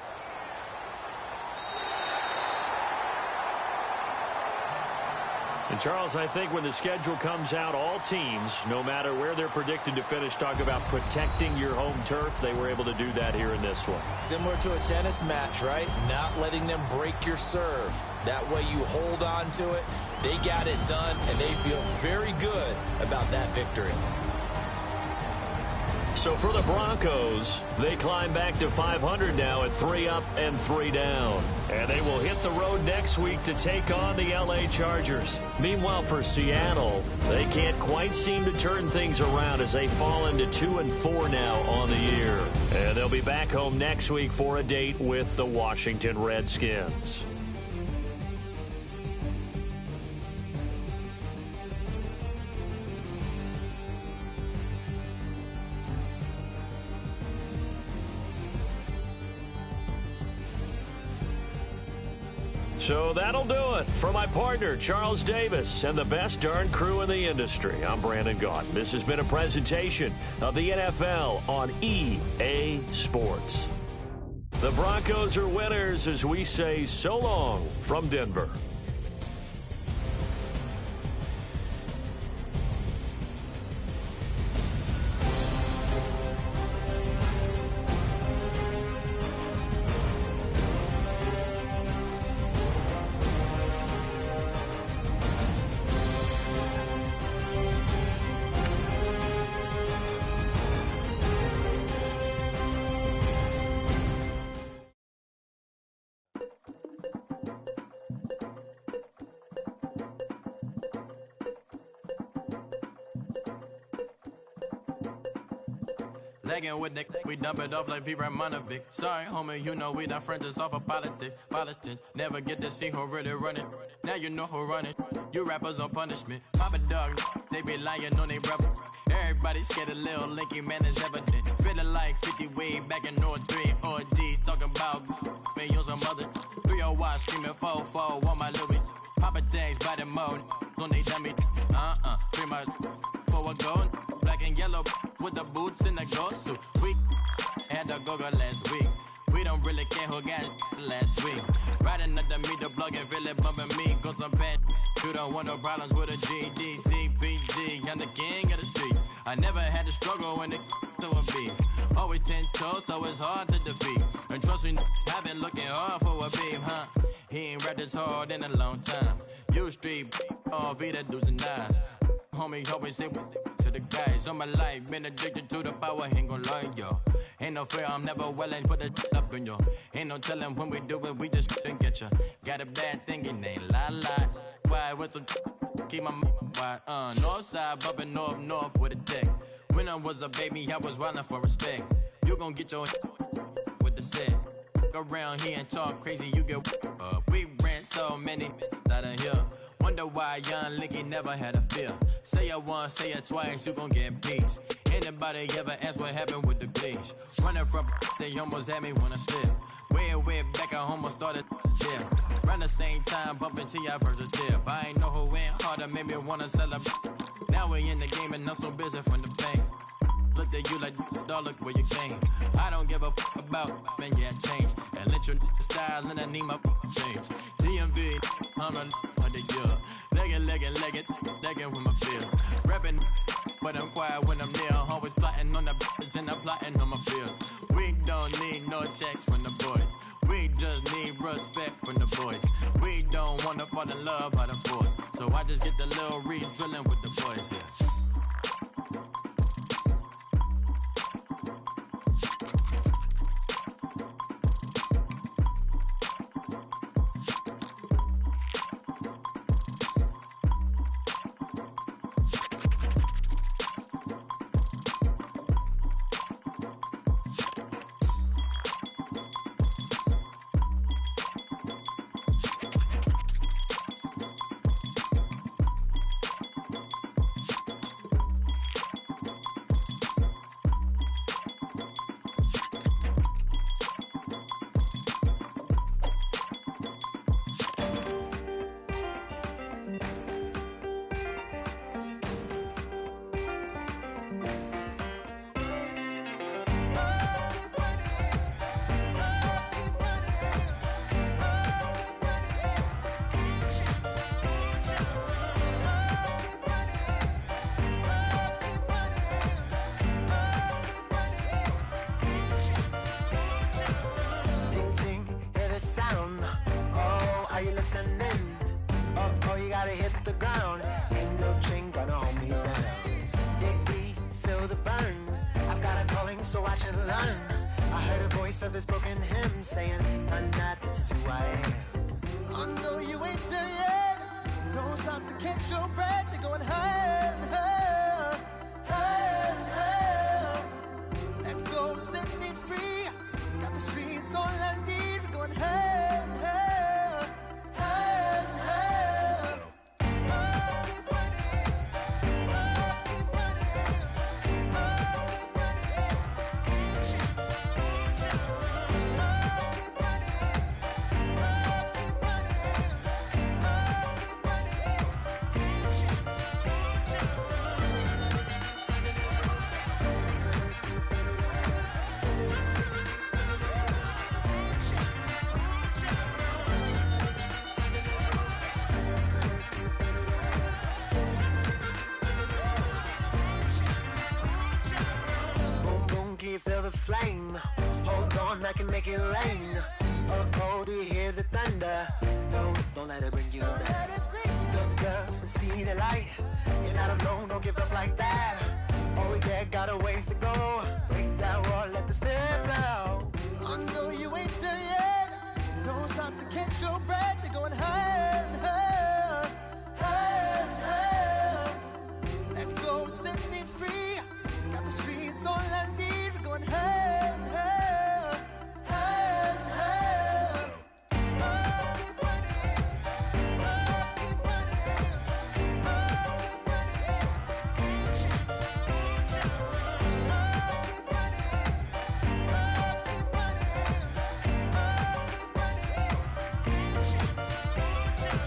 And Charles, I think when the schedule comes out, all teams, no matter where they're predicted to finish, talk about protecting your home turf. They were able to do that here in this one. Similar to a tennis match, right? Not letting them break your serve. That way you hold on to it. They got it done, and they feel very good about that victory. So for the Broncos, they climb back to 500 now at 3 up and 3 down. And they will hit the road next week to take on the L.A. Chargers. Meanwhile, for Seattle, they can't quite seem to turn things around as they fall into 2 and 4 now on the year. And they'll be back home next week for a date with the Washington Redskins. So that'll do it for my partner, Charles Davis, and the best darn crew in the industry. I'm Brandon Gaunt. This has been a presentation of the NFL on EA Sports. The Broncos are winners as we say so long from Denver. Legging with Nick, we dump it off like V. Ramonovic. Sorry, homie, you know we done friends just off of politics. Politics never get to see who really run it. Now you know who run it. You rappers on punishment. Papa dog, they be lying on they brother. Everybody scared a little linky, man, is evident. Feeling like 50 way back in 03 or D. Talking about me on some other 301 screaming 4-4 on my Louis. Papa tags by the mode on they dummy. Pretty much for a gold. Black and yellow with the boots and the ghost suit. We had a go-go last week. We don't really care who got last week. Riding under me, the blog and really bumping me. Go some bad. You don't want no problems with a GD, CPG. I'm the king of the streets. I never had to struggle when it to a beef. Always 10 toes, so it's hard to defeat. And trust me, I've been looking hard for a beef, huh? He ain't rapped this hard in a long time. You street, all Vita dudes and eyes. Homie, always say to the guys on my life. Been addicted to the power, ain't gon' lie, yo. Ain't no fear, I'm never willing, put a up in yo. Ain't no telling when we do it, we just couldn't get ya. Got a bad thing, it ain't lie. Why, with some keep my wide, north side, bumping north with a deck. When I was a baby, I was wildin' for respect. You gon' get your with the set. Around here and talk crazy, you get we ran so many out of here. Wonder why young Linky never had a fear. Say it once, say it twice, you gon' get peace. Anybody ever ask what happened with the bleach? Running from they almost had me wanna slip. Way back, I almost started there. Around the same time, bumping till I first a tip. I ain't know who went harder, made me wanna celebrate. Now we in the game and I'm so busy from the pain. Looked at you like, dog, look where you came. I don't give a about, man, yeah, change. And let your style and I need my change. DMV, I'm a of the year. Legging with my fears. Rapping, but I'm quiet when I'm near. Always plotting on the bitches and I'm plotting on my fears. We don't need no checks from the boys. We just need respect from the boys. We don't wanna fall in love by the force. So I just get the little re-drilling with the boys here. ascending. Oh, you gotta hit the ground. Ain't no chain gonna hold me down. Dig deep, feel the burn. I've got a calling, so watch and learn. I heard a voice of his broken hymn saying, nah, this is who I am. I know you ain't there yet. Don't stop to catch your breath. You're going higher, higher, higher, higher. Let go, set me free. Got the streets all I need. Going higher, higher, higher, higher. Oh, keep running. Oh, keep running. Oh, keep running. Reach out, reach out. Oh, keep running. Oh, keep running. Oh, keep running. Reach out, reach out. Boom, boom, can you feel the flame? Hold on, I can make it rain. Oh, do you hear the thunder? Don't let it bring you down. Look up and see the light. You're not alone, don't give up like that. Oh yeah, got a ways to go. Break that wall, let the spirit flow. I know you ain't there yet. Don't stop to catch your breath. You're going higher, higher, higher, higher. Let go, set me free. Got the streets all I need. Going higher, higher, higher, higher. Oh, keep running. Oh, keep running. Oh, keep running. Reach out, reach out. Oh, keep running. Oh, keep running. Oh, keep running. Reach out, reach out.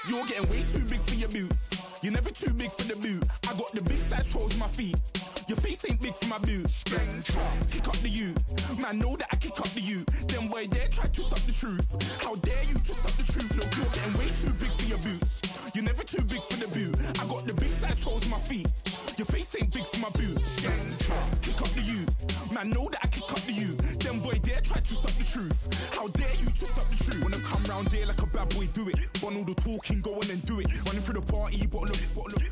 You're getting way too big for your boots. You're never too big for the boot. I got the big size toes on my feet. Your face ain't big for my boots. Kick up the you. Man, know that I kick up the you. Them boy there try to suck the truth. How dare you to suck the truth? Look, you're getting way too big for your boots. You're never too big for the boot. I got the big size toes on my feet. Your face ain't big for my boots. Kick up the you. Man, know that I kick up the you. Them boy there try to suck the truth. How dare you to suck the truth? Wanna come round there like a bad boy, do it. Want all the talking, go on and do it. Running through the party, bottle up.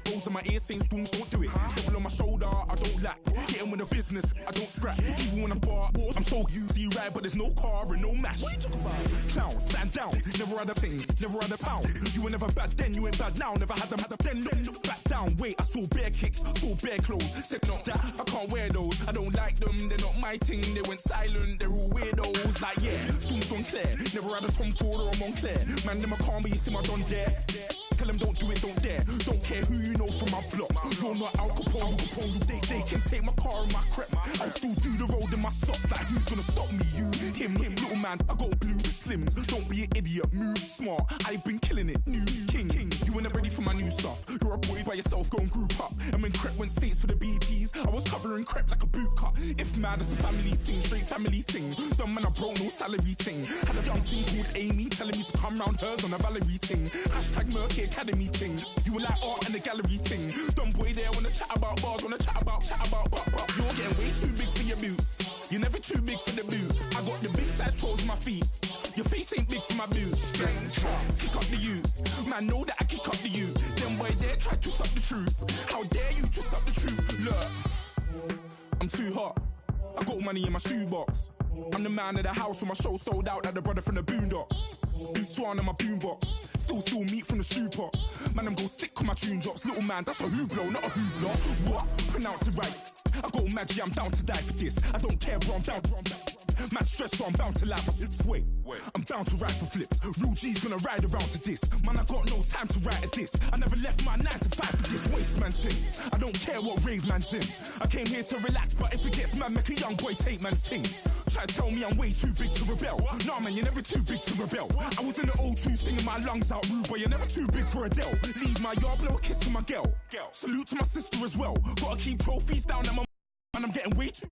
Rolls on my ear saying storms, don't do it. Double on my shoulder, I don't lack. Hitting with the business, I don't scrap. Even when I'm bar, I'm so easy ride, but there's no car and no match. What you talking about? Clown, stand down. Never had a thing, never had a pound. You were never bad then, you ain't bad now. Never had them, then look back down. Wait, I saw bare kicks, saw bare clothes. Said not that, I can't wear those. I don't like them, they're not my thing. They went silent, they're all weirdos. Like yeah, storm's gone clear. Never had a Tom Ford or a Montclair. Man, them I can't, but you see my don there. Tell them don't do it, don't dare. Don't care who you know from my block. You're not Al Capone, they can take my car and my creps. I'll still do the road in my socks. Like who's gonna stop me? You, him, little man. I got blue slims. Don't be an idiot, move smart. I've been killing it, new king. You were never ready for my new stuff. You're a boy by yourself, go and group up. And when Crep went states for the BTs, I was covering Crep like a boot cut. If mad, it's a family thing, straight family thing. Dumb man, I broke no salary thing. Had a young thing called Amy telling me to come round hers on a Valerie thing. Hashtag Murky Academy thing. You were like art and the gallery thing. Dumb boy there wanna chat about bars, wanna chat about. You're getting way too big for your boots. You're never too big for the boot. I got the big size toes on my feet. Your face ain't big for my boots. Kick up the you. Man, know that I kick up the you. Them boy there try to suck the truth. How dare you to suck the truth? Look, I'm too hot. I got money in my shoebox. I'm the man of the house when my show sold out like the brother from the Boondocks. Beat Swan on my boombox. Still meat from the stew pot. Man, I'm go sick when my tune drops. Little man, that's a hooplo, not a hoopla. What? Pronounce it right. I got Maggie, I'm down to die for this. I don't care, bro, I'm down. Man stress, so I'm bound to lie my slips. Wait, I'm bound to ride for flips. Real G's gonna ride around to this. Man, I got no time to write at this. I never left my 9 to 5 for this waste man thing. I don't care what rave man's in. I came here to relax, but if it gets mad, make a young boy take man's things. Try to tell me I'm way too big to rebel. Nah, man, you're never too big to rebel. I was in the O2 singing my lungs out rude, but you're never too big for Adele. Leave my yard, blow a kiss to my girl. Salute to my sister as well. Gotta keep trophies down at my and I'm getting way too